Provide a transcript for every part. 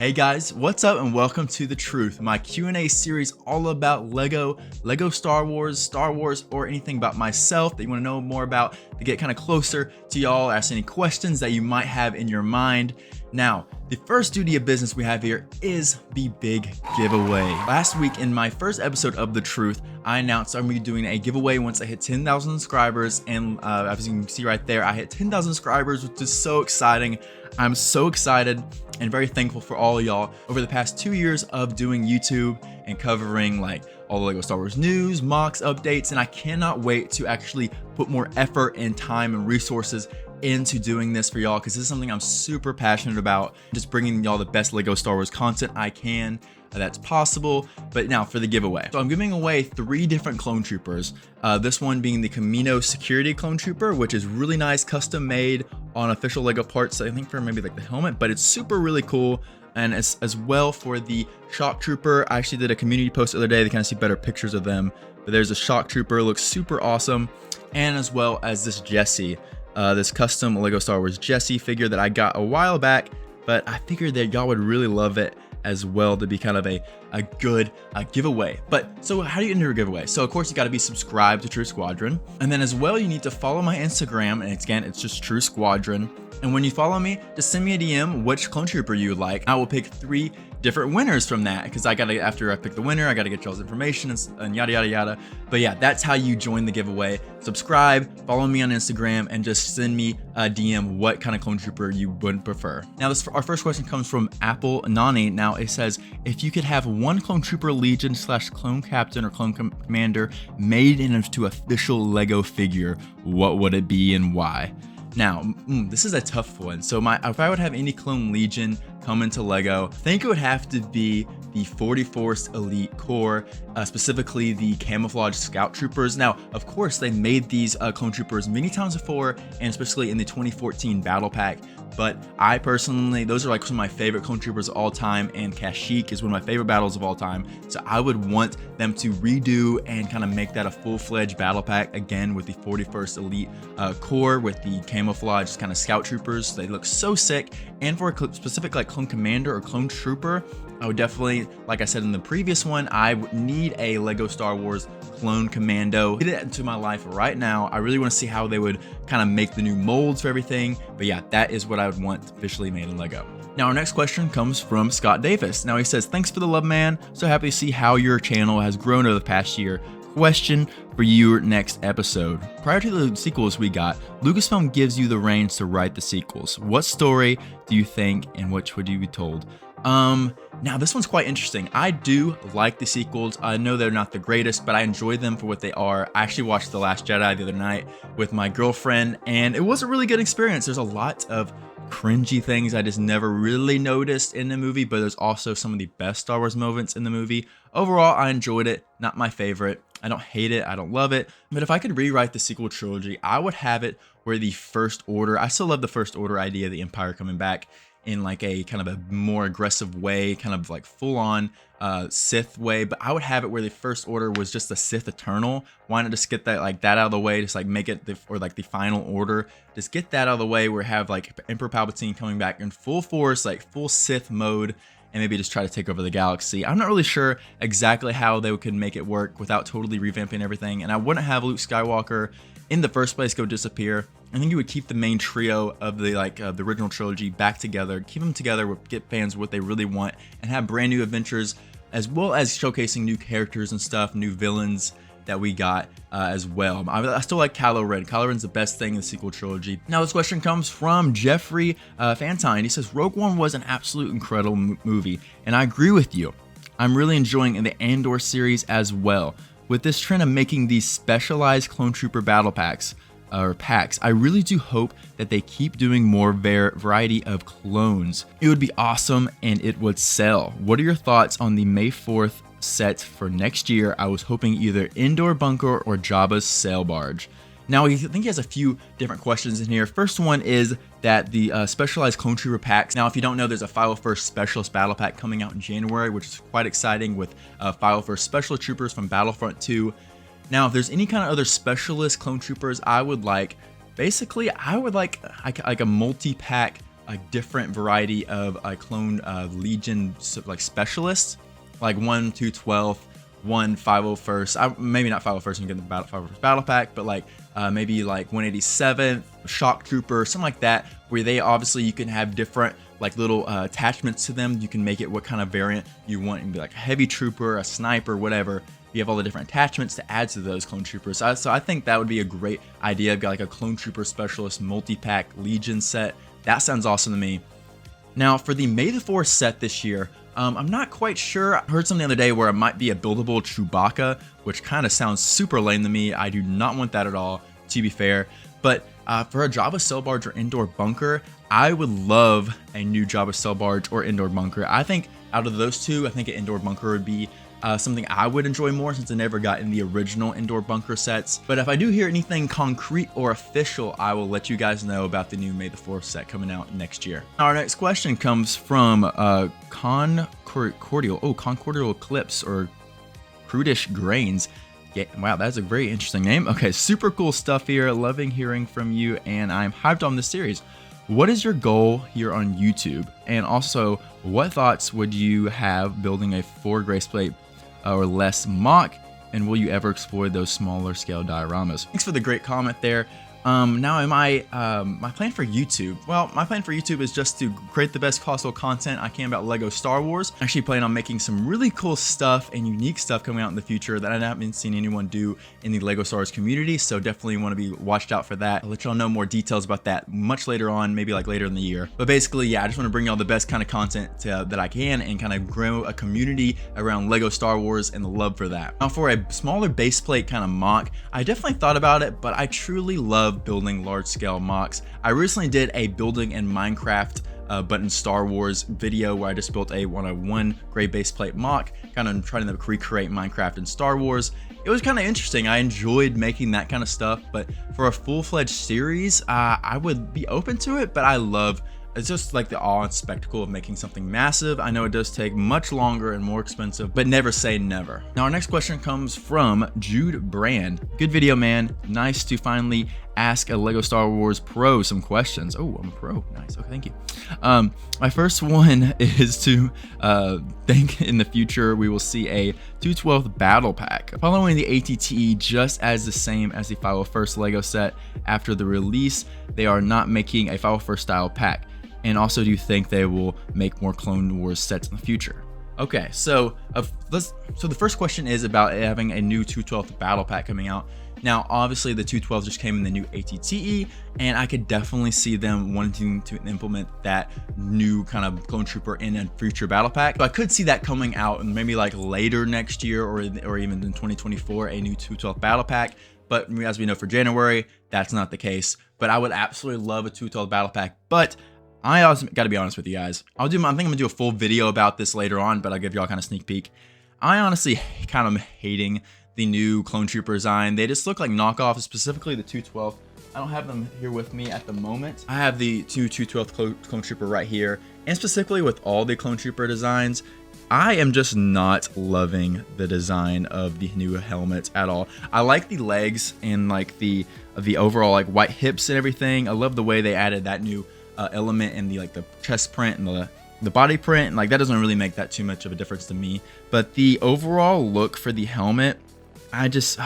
Hey guys, what's up and welcome to The Truth, my Q&A series all about Lego Star Wars, or anything about myself that you want to know more about to get kind of closer to y'all, ask any questions that you might have in your mind. Now, the first duty of business we have here is the big giveaway. Last week in my first episode of The Truth, I announced I'm going to be doing a giveaway once I hit 10,000 subscribers, and as you can see right there, I hit 10,000 subscribers, which is so exciting. I'm so excited and very thankful for all of y'all over the past 2 years of doing YouTube and covering like all the Lego Star Wars news, mocks, updates, and I cannot wait to actually put more effort and time and resources into doing this for y'all, because this is something I'm super passionate about, just bringing y'all the best Lego Star Wars content I can that's possible. But now for the giveaway, so I'm giving away 3 different clone troopers, this one being the Commando security clone trooper, which is really nice, custom made on official Lego parts, I think for maybe like the helmet, but it's super really cool. And as well for the shock trooper, I actually did a community post the other day to kind of see better pictures of them, but there's a shock trooper, looks super awesome. And as well as this Jesse, this custom Lego Star Wars Jesse figure that I got a while back, but I figured that y'all would really love it as well to be kind of a good giveaway. But so how do you enter a giveaway? So of course you got to be subscribed to True Squadron, and then as well you need to follow my Instagram, and again it's just True Squadron. And when you follow me, just send me a DM which clone trooper you like. I will pick 3 different winners from that, because after I pick the winner, I gotta get y'all's information and yada yada yada. But yeah, that's how you join the giveaway. Subscribe, follow me on Instagram, and just send me a DM what kind of clone trooper you would prefer. Now our first question comes from Apple Nani. Now it says, if you could have one clone trooper legion / clone captain or clone commander made into official Lego figure, what would it be and why? Now, this is a tough one. So if I would have any clone legion come into Lego, I think it would have to be the 44th Elite Corps, specifically the camouflage scout troopers. Now, of course, they made these clone troopers many times before, and especially in the 2014 battle pack. But I personally, those are like some of my favorite clone troopers of all time, and Kashyyyk is one of my favorite battles of all time. So I would want them to redo and kind of make that a full-fledged battle pack again with the 41st Elite Corps with the camouflage kind of scout troopers. They look so sick. And for a specific like clone commander or clone trooper, I would definitely, like I said in the previous one, I would need a Lego Star Wars clone commando. Get it into my life right now. I really want to see how they would kind of make the new molds for everything. But yeah, that is what I would want officially made in Lego. Now our next question comes from Scott Davis. Now he says, thanks for the love, man. So happy to see how your channel has grown over the past year. Question for your next episode. Prior to the sequels we got, Lucasfilm gives you the reins to write the sequels. What story do you think and which would you be told? Now this one's quite interesting. I do like the sequels. I know they're not the greatest, but I enjoy them for what they are. I actually watched The Last Jedi the other night with my girlfriend, and it was a really good experience. There's a lot of cringy things I just never really noticed in the movie, but there's also some of the best Star Wars moments in the movie. Overall, I enjoyed it. Not my favorite. I don't hate it. I don't love it. But if I could rewrite the sequel trilogy, I would have it where the First Order, I still love the First Order idea, the Empire coming back in like a kind of a more aggressive way, kind of like full-on Sith way, but I would have it where the First Order was just a Sith Eternal. Why not just get that out of the way, just like make it the Final Order, just get that out of the way, where have like Emperor Palpatine coming back in full force, like full Sith mode, and maybe just try to take over the galaxy. I'm not really sure exactly how they could make it work without totally revamping everything, and I wouldn't have Luke Skywalker in the first place go disappear. I think you would keep the main trio of the the original trilogy back together, keep them together, get fans what they really want, and have brand new adventures, as well as showcasing new characters and stuff, new villains that we got as well. I still like Kylo Ren. Kylo Ren's the best thing in the sequel trilogy. Now this question comes from Jeffrey Fantine. He says, Rogue One was an absolute incredible movie, and I agree with you. I'm really enjoying the Andor series as well. With this trend of making these specialized clone trooper battle packs, I really do hope that they keep doing more variety of clones. It would be awesome and it would sell. What are your thoughts on the May 4th set for next year? I was hoping either Indoor Bunker or Jabba's sail barge. Now, I think he has a few different questions in here. First one is that the specialized clone trooper packs. Now, if you don't know, there's a 501st Specialist Battle Pack coming out in January, which is quite exciting, with 501st Special Troopers from Battlefront 2. Now, if there's any kind of other specialist clone troopers, I would like, basically, I would like a multi-pack a different variety of clone Legion like specialists, like 1 212th, 1 501st, maybe not 501st and get the 501st battle pack, but like maybe like 187th shock trooper, something like that, where they obviously you can have different like little attachments to them. You can make it what kind of variant you want, and be like a heavy trooper, a sniper, whatever. You have all the different attachments to add to those clone troopers. So I think that would be a great idea. I've got like a clone trooper specialist multi-pack Legion set. That sounds awesome to me. Now for the May the 4th set this year, I'm not quite sure. I heard something the other day where it might be a buildable Chewbacca, which kind of sounds super lame to me. I do not want that at all, to be fair. But for a Jabba Cell Barge or Indoor Bunker, I would love a new Jabba Cell Barge or Indoor Bunker. I think out of those two, I think an Indoor Bunker would be something I would enjoy more, since I never got in the original Indoor Bunker sets. But if I do hear anything concrete or official, I will let you guys know about the new May the 4th set coming out next year. Our next question comes from Cordial. Oh, Cordial Eclipse or Crudish Grains. Yeah, wow, that's a very interesting name. Okay, super cool stuff here. Loving hearing from you, and I'm hyped on this series. What is your goal here on YouTube? And also, what thoughts would you have building a 4 Graceplate or less mock? And will you ever explore those smaller scale dioramas? Thanks for the great comment there. Now, my plan for YouTube? Well, my plan for YouTube is just to create the best possible content I can about LEGO Star Wars. I actually plan on making some really cool stuff and unique stuff coming out in the future that I haven't seen anyone do in the LEGO Star Wars community, so definitely want to be watched out for that. I'll let y'all know more details about that much later on, maybe like later in the year. But basically, yeah, I just want to bring y'all the best kind of content that I can, and kind of grow a community around LEGO Star Wars and the love for that. Now, for a smaller base plate kind of mock, I definitely thought about it, but I truly love building large-scale mocks. I recently did a building in Minecraft but in Star Wars video where I just built a 101 gray base plate mock, kind of trying to recreate Minecraft and Star Wars. It was kind of interesting. I enjoyed making that kind of stuff, but for a full-fledged series, I would be open to it, but it's just like the awe and spectacle of making something massive. I know it does take much longer and more expensive, but never say never. Now, our next question comes from Jude Brand. Good video, man. Nice to finally ask a LEGO Star Wars pro some questions. Oh, I'm a pro. Nice. Okay, thank you. My first one is to think in the future we will see a 212th battle pack. Following the ATTE just as the same as the 501st LEGO set after the release, they are not making a 501st style pack. And also, do you think they will make more Clone Wars sets in the future? Okay, so the first question is about having a new 212th battle pack coming out. Now, obviously, the 212 just came in the new ATTE, and I could definitely see them wanting to implement that new kind of clone trooper in a future battle pack. So I could see that coming out maybe like later next year, or even in 2024, a new 212 battle pack. But as we know, for January, that's not the case. But I would absolutely love a 212 battle pack. But I also got to be honest with you guys. I think I'm gonna do a full video about this later on, but I'll give y'all kind of sneak peek. I honestly kind of hating the new clone trooper design. They just look like knockoffs, specifically the 212. I don't have them here with me at the moment. I have the 212th clone trooper right here, and specifically with all the clone trooper designs, I am just not loving the design of the new helmets at all. I like the legs and like the overall like white hips and everything. I love the way they added that new element in the like the chest print and the body print, and like that doesn't really make that too much of a difference to me. But the overall look for the helmet, it just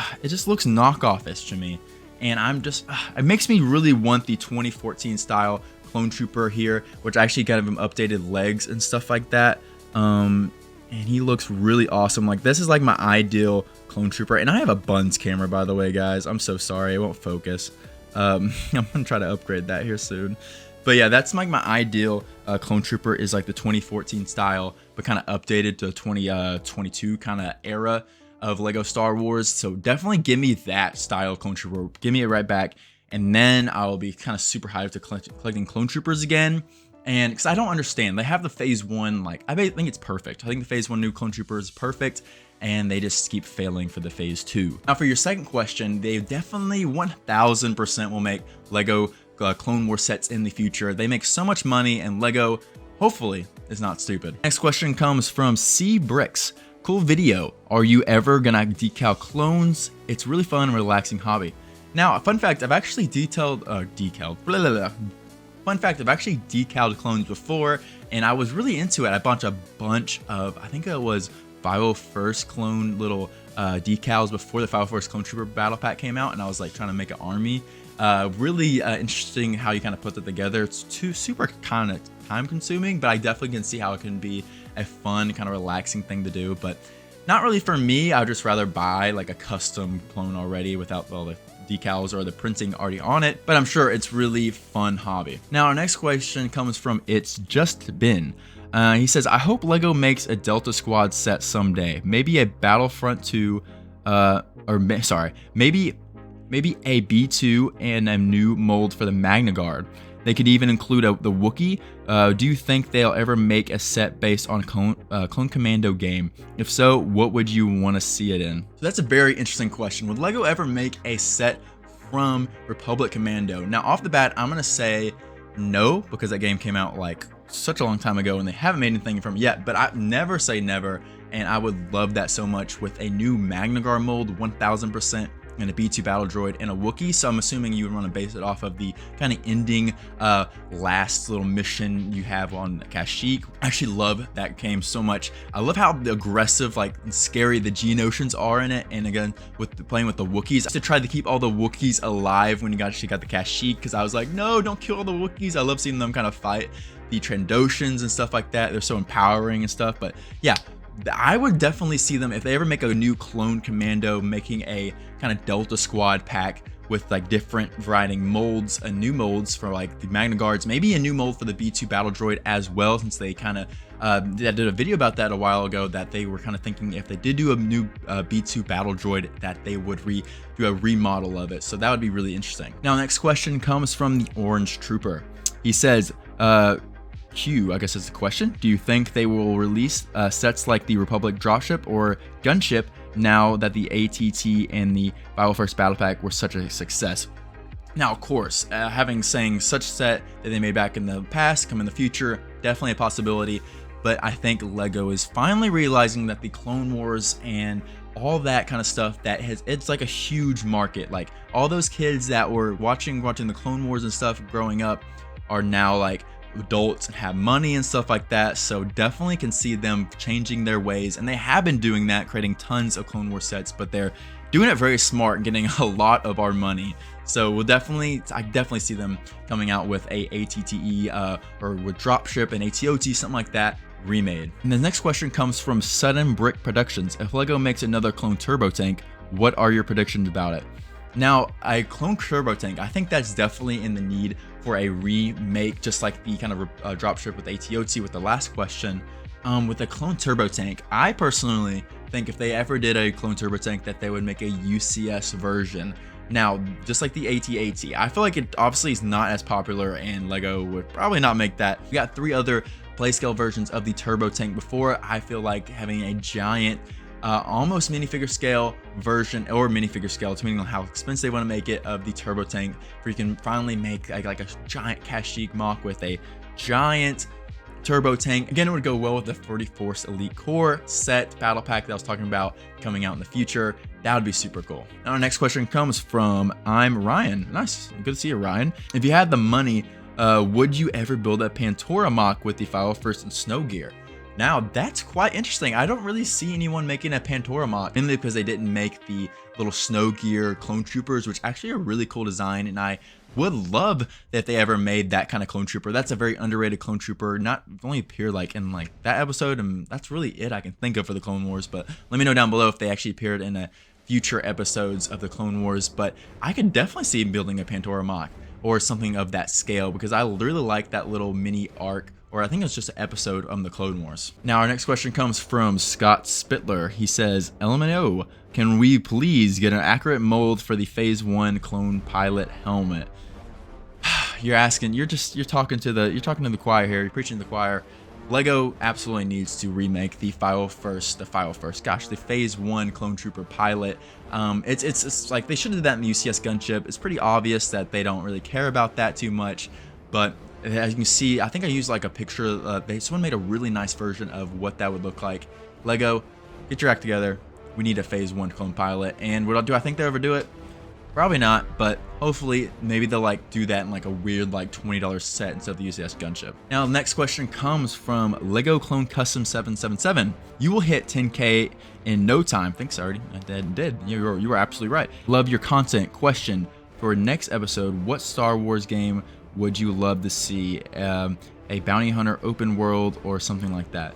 looks knockoff-ish to me, and it makes me really want the 2014 style clone trooper here, which actually kind of updated legs and stuff like that. And he looks really awesome. Like, this is like my ideal clone trooper, and I have a buns camera, by the way, guys. I'm so sorry, it won't focus. I'm gonna try to upgrade that here soon. But yeah, that's like my ideal clone trooper, is like the 2014 style, but kind of updated to 2022 kind of era of LEGO Star Wars. So definitely give me that style clone trooper. Give me it right back, and then I'll be kind of super hyped to collecting clone troopers again. And because I don't understand, they have the phase 1, like I think it's perfect. I think the phase 1 new clone trooper is perfect, and they just keep failing for the phase 2. Now, for your second question, they definitely 1000% will make LEGO Clone Wars sets in the future. They make so much money, and LEGO, hopefully, is not stupid. Next question comes from C Bricks. Cool video. Are you ever gonna decal clones? It's really fun and relaxing hobby. Now, a fun fact, I've actually decaled Fun fact, I've actually decaled clones before, and I was really into it. I bought a bunch of, I think it was 501st clone little decals before the 501st Clone Trooper Battle Pack came out, and I was like trying to make an army. Really interesting how you kind of put that together. It's super kind of time consuming, but I definitely can see how it can be a fun kind of relaxing thing to do, but not really for me. I'd just rather buy like a custom clone already without all the decals or the printing already on it, but I'm sure it's really fun hobby. Now our next question comes from It's Just Been. He says, I hope LEGO makes a Delta Squad set someday, maybe a Battlefront 2 maybe a B2 and a new mold for the Magna Guard. They could even include the Wookiee. Do you think they'll ever make a set based on Clone Commando game? If so, what would you want to see it in? So that's a very interesting question. Would LEGO ever make a set from Republic Commando? Now, off the bat, I'm going to say no, because that game came out like such a long time ago and they haven't made anything from it yet, but I never say never, and I would love that so much with a new Magna Guard mold, 1000%. And a B2 battle droid and a Wookiee. So I'm assuming you would want to base it off of the kind of ending last little mission you have on Kashyyyk. I actually love that game so much. I love how aggressive, like scary the Geonosians are in it, and again with playing with the Wookiees. I tried to keep all the Wookiees alive when you actually got the Kashyyyk, because I was like, no, don't kill all the Wookiees. I love seeing them kind of fight the Trandoshans and stuff like that. They're so empowering and stuff. But yeah, I would definitely see them, if they ever make a new Clone Commando, making a kind of Delta Squad pack with like different variety molds, new molds for like the Magna Guards, maybe a new mold for the B2 battle droid as well, since they kind of did a video about that a while ago, that they were kind of thinking if they did do a new B2 battle droid that they would do a remodel of it. So that would be really interesting. Now, next question comes from the Orange Trooper. He says, Q, I guess is the question. Do you think they will release sets like the Republic Dropship or Gunship now that the ATT and the 501st Battle Pack were such a success? Now, of course, saying such set that they made back in the past come in the future, definitely a possibility. But I think LEGO is finally realizing that the Clone Wars and all that kind of stuff, it's like a huge market. Like all those kids that were watching the Clone Wars and stuff growing up are now like adults and have money and stuff like that. So definitely can see them changing their ways, and they have been doing that, creating tons of Clone Wars sets, but they're doing it very smart and getting a lot of our money. So I definitely see them coming out with a ATTE or with Dropship and ATOT, something like that, remade. And the next question comes from Sudden Brick Productions. If LEGO makes another Clone Turbo Tank, what are your predictions about it? Now, a Clone Turbo Tank, I think that's definitely in the need for a remake, just like the kind of Dropship with ATOT with the last question. With a Clone Turbo Tank, I personally think if they ever did a Clone Turbo Tank, that they would make a UCS version. Now, just like the AT-AT, I feel like it obviously is not as popular, and LEGO would probably not make that. We got 3 other playscale versions of the Turbo Tank before. I feel like having a giant almost minifigure scale version, or minifigure scale, depending on how expensive they want to make it, of the Turbo Tank, where you can finally make like a giant Kashyyyk mock with a giant Turbo Tank. Again, it would go well with the 34th Elite Corps set battle pack that I was talking about coming out in the future. That would be super cool. Now, our next question comes from I'm Ryan. Nice, good to see you, Ryan. If you had the money, would you ever build a Pantora mock with the 501st and snow gear? Now, that's quite interesting. I don't really see anyone making a Pantora mock, mainly because they didn't make the little snow gear clone troopers, which actually are a really cool design, and I would love that if they ever made that kind of clone trooper. That's a very underrated clone trooper, not only appear like in like that episode, and that's really it I can think of for the Clone Wars. But let me know down below if they actually appeared in a future episodes of the Clone Wars. But I could definitely see building a Pantora mock or something of that scale, because I really like that little mini arc, or I think it's just an episode of the Clone Wars. Now, our next question comes from Scott Spittler. He says, LMNO, can we please get an accurate mold for the Phase 1 clone pilot helmet? You're asking, you're talking to the choir here. You're preaching to the choir. LEGO absolutely needs to remake the 501st, the Phase 1 Clone Trooper pilot. It's like they should have did that in the UCS gunship. It's pretty obvious that they don't really care about that too much, but as you can see, I think I used like a picture. Someone made a really nice version of what that would look like. LEGO, get your act together. We need a Phase 1 clone pilot. And do I think they'll ever do it? Probably not, but hopefully maybe they'll like do that in like a weird like $20 set instead of the UCS gunship. Now, the next question comes from Lego Clone Custom 777. You will hit 10K in no time. Thanks, already. I did. You were absolutely right. Love your content. Question for next episode: what Star Wars game would you love to see? A bounty hunter, open world, or something like that?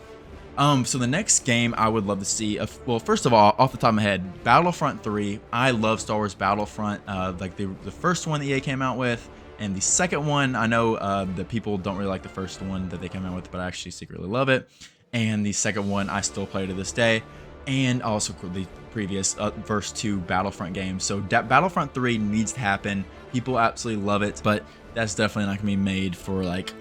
So the next game I would love to see, well, first of all, off the top of my head, Battlefront 3. I love Star Wars Battlefront, like the first one that EA came out with, and the second one, I know that people don't really like the first one that they came out with, but I actually secretly love it. And the second one I still play to this day, and also the previous first 2 Battlefront games. So Battlefront 3 needs to happen. People absolutely love it, but that's definitely not gonna be made for like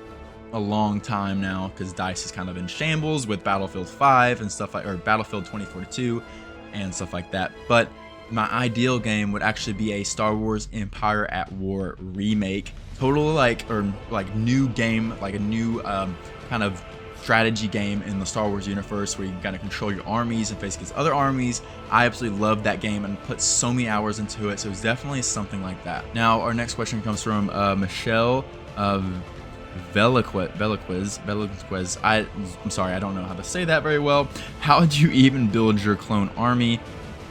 a long time now, because DICE is kind of in shambles with Battlefield 5 and stuff like, or Battlefield 2042 and stuff like that. But my ideal game would actually be a Star Wars Empire at War remake, total like, or like new game, like a new kind of strategy game in the Star Wars universe where you kind of control your armies and face against other armies. I absolutely love that game and put so many hours into it, so it's definitely something like that. Now, our next question comes from Michelle Velasquez. I'm sorry, I don't know how to say that very well. How did you even build your clone army?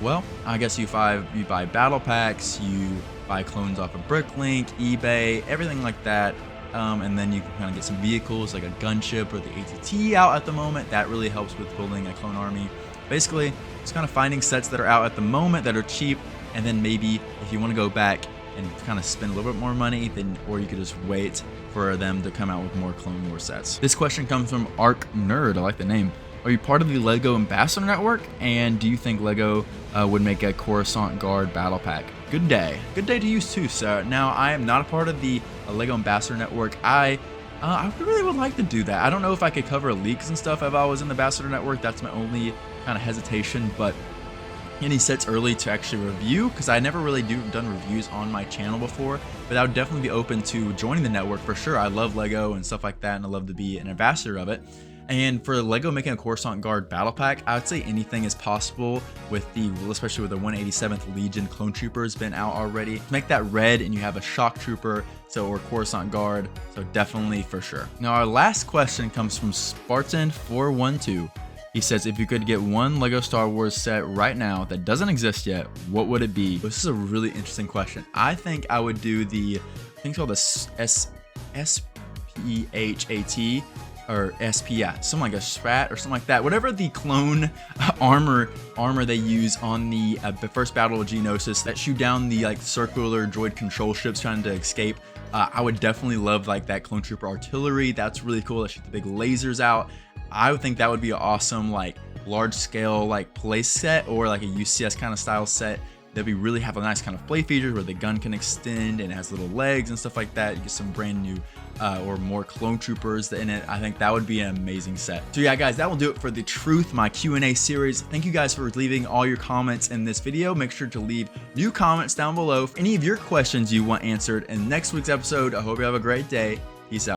Well, I guess you buy battle packs, you buy clones off of Bricklink, eBay, everything like that. And then you can kind of get some vehicles like a gunship or the ATT out at the moment. That really helps with building a clone army. Basically, it's kind of finding sets that are out at the moment that are cheap, and then maybe if you want to go back and kind of spend a little bit more money, then, or you could just wait for them to come out with more Clone War sets. This question comes from Arc Nerd. I like the name. Are you part of the LEGO Ambassador Network? And do you think LEGO would make a Coruscant Guard battle pack? Good day. Good day to you too, sir. Now, I am not a part of the LEGO Ambassador Network. I really would like to do that. I don't know if I could cover leaks and stuff if I was in the Ambassador Network. That's my only kind of hesitation, but any sets early to actually review, because I never really done reviews on my channel before, but I would definitely be open to joining the network for sure. I love LEGO and stuff like that, and I love to be an ambassador of it. And for LEGO making a Coruscant Guard battle pack, I would say anything is possible with especially with the 187th Legion Clone Trooper has been out already. Make that red and you have a Shock Trooper, or Coruscant Guard, so definitely for sure. Now our last question comes from Spartan412. He says, if you could get one LEGO Star Wars set right now that doesn't exist yet, what would it be? This is a really interesting question. I think I would do I think it's called the SPHAT, or SP, yeah, something like a SPAT or something like that. Whatever the clone armor they use on the first Battle of Geonosis that shoot down the like circular droid control ships trying to escape. I would definitely love like that Clone Trooper artillery. That's really cool. That shoot the big lasers out. I would think that would be an awesome like large scale like play set, or like a UCS kind of style set that we really have a nice kind of play features where the gun can extend and it has little legs and stuff like that. You get some brand new or more clone troopers in it. I think that would be an amazing set. So yeah, guys, that will do it for the Truth, my Q&A series. Thank you guys for leaving all your comments in this video. Make sure to leave new comments down below for any of your questions you want answered in next week's episode. I hope you have a great day. Peace out.